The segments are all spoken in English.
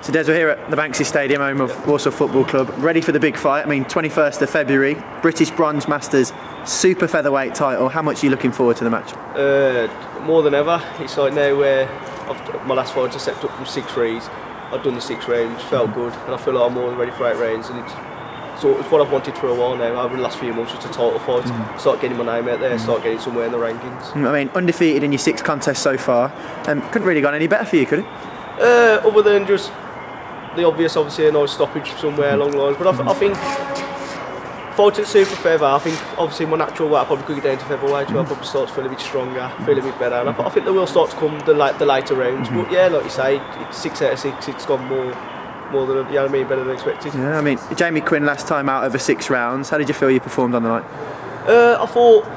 So Des, we're here at the Banksy Stadium, home of Walsall Football Club, ready for the big fight. I mean, 21st of February, British Bronze Masters Super Featherweight title. How much are you looking forward to the match? More than ever. It's like now where my last fight I stepped up from 6 rounds. I've done the 6 rounds, felt good, and I feel like I'm more than ready for 8 rounds. And it's what I've wanted for a while now, over the last few months, just a title fight. Start getting my name out there, start getting somewhere in the rankings. I mean, undefeated in your 6 contests so far. Couldn't really gone any better for you, could it? Other than just the obvious, obviously a nice stoppage somewhere along the lines, but I think fighting super feather, I think obviously my natural weight I probably could get down to featherweight, where I probably start to feel a bit stronger, feel a bit better, and I think they will start to come the later rounds. But yeah, like you say, it's 6 out of 6, it's gone more than, you know what I mean, better than expected. Yeah, I mean, Jamie Quinn last time out over 6 rounds, how did you feel you performed on the night? I thought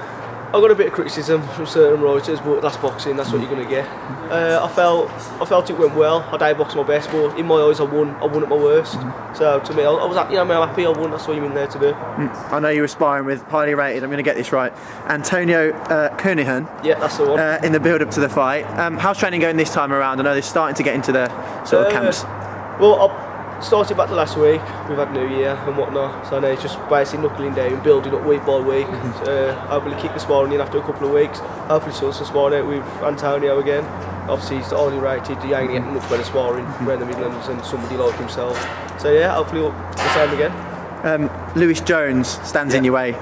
I got a bit of criticism from certain writers, but that's boxing, that's what you're going to get. I felt it went well. I did box my best, but in my eyes I won at my worst. So to me, I was happy, I'm happy I won, that's what you're in there to do. I know you were sparring with highly rated, I'm going to get this right, Antonio Kernighan. Yeah, that's the one. In the build up to the fight. How's training going this time around? I know they're starting to get into their sort of camps. Well, I started back the last week. We've had New Year and whatnot, so now it's just basically knuckling down, building up week by week. Hopefully kick the sparring in after a couple of weeks. Hopefully sort some sparring out with Antonio again. Obviously he's highly rated, you ain't getting much better sparring around the Midlands than somebody like himself. So yeah, hopefully the same again. Lewis Jones stands in your way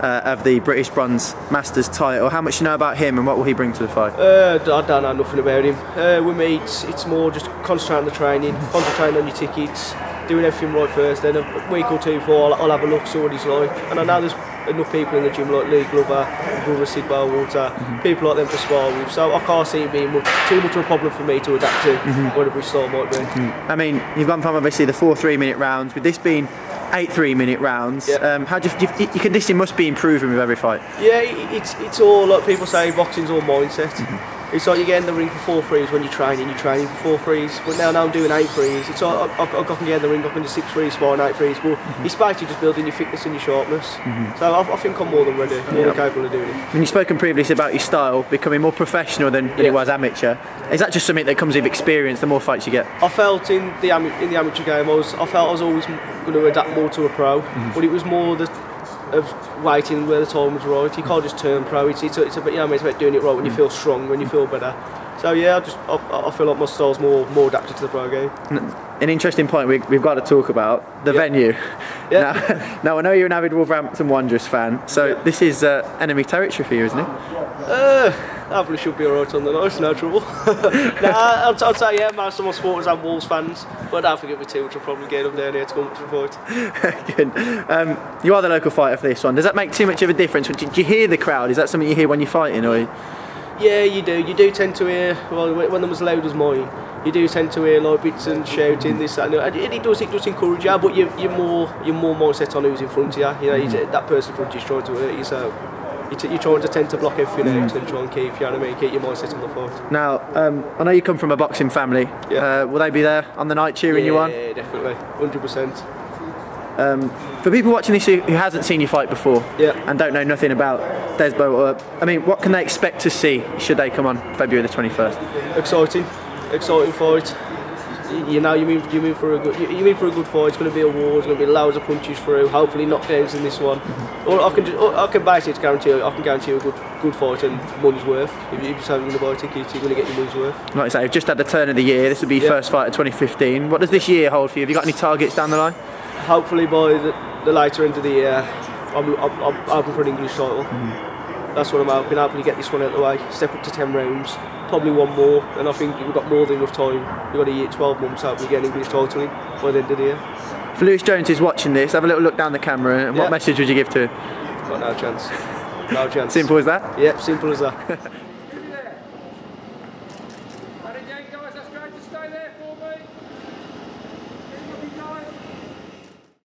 of the British Bronze Masters title. How much do you know about him and what will he bring to the fight? I don't know nothing about him. With me it's more just concentrate on the training, concentrating on your tickets, doing everything right first, then a week or two before I'll have a look, see what he's like. And I know there's enough people in the gym like Lee Glover, brother Des Bowater, people like them to spar with, so I can't see it being too much of a problem for me to adapt to whatever his style might be. I mean, you've gone from obviously the 4 3-minute rounds, with this being 8 3-minute rounds. How do your conditioning must be improving with every fight? Yeah, it's all like people say, boxing's all mindset. It's like you get in the ring for 4 threes when you're training for 4 threes, but now I'm doing 8 threes. It's like I can get in the ring, I can do 6 threes, sparring 8 threes, but it's basically just building your fitness and your sharpness. So I think I'm more than ready, more than capable of doing it. And you've spoken previously about your style becoming more professional than it was amateur. Is that just something that comes with experience, the more fights you get? I felt in the amateur game, I felt I was always going to adapt more to a pro, but it was more of waiting where the time was right. You can't just turn pro. It's about, you know, it's about doing it right when you feel strong, when you feel better. So yeah, I feel like my style's more adapted to the pro game. An interesting point we've got to talk about, the venue. Now I know you're an avid Wolverhampton Wanderers fan, so this is enemy territory for you, isn't it? Hopefully should be alright on the night, no trouble. I'd say yeah, most of my supporters are Wolves fans, but I don't think it'll be too much. I'll probably get them down here to come to the fight. Good. You are the local fighter for this one. Does that make too much of a difference? Do you hear the crowd? Is that something you hear when you're fighting, or? Yeah, you do. You do tend to hear, well, when they're as loud as mine, you do tend to hear like bits and shouting, this, that, and it does encourage you, but you're more mindset on who's in front of you. You know, that person in front of you is trying to hurt you, so you're trying to tend to block everything out and try and keep, you know what I mean, keep your mindset on the fight. Now, I know you come from a boxing family. Will they be there on the night cheering you on? Yeah, definitely, 100%. For people watching this who hasn't seen you fight before and don't know nothing about Des Bowater, I mean, what can they expect to see should they come on February the 21st? Exciting fight. You know, you mean for a good fight. It's going to be a war. There's going to be loads of punches through. Hopefully knockdowns in this one. I can basically guarantee you a good fight and money's worth. If you're going to buy a ticket, you're going to get your money's worth. Like I say, you've just had the turn of the year. This will be your first fight of 2015. What does this year hold for you? Have you got any targets down the line? Hopefully by the later end of the year, I'm hoping for an English title. That's what I'm hoping. Hopefully get this one out of the way, step up to 10 rounds, probably one more, and I think we've got more than enough time. We've got a year, 12 months, hopefully get an English title in by the end of the year. If Lewis Jones is watching this, have a little look down the camera, and what message would you give to him? Got no chance. No chance. Simple as that? Yep, simple as that.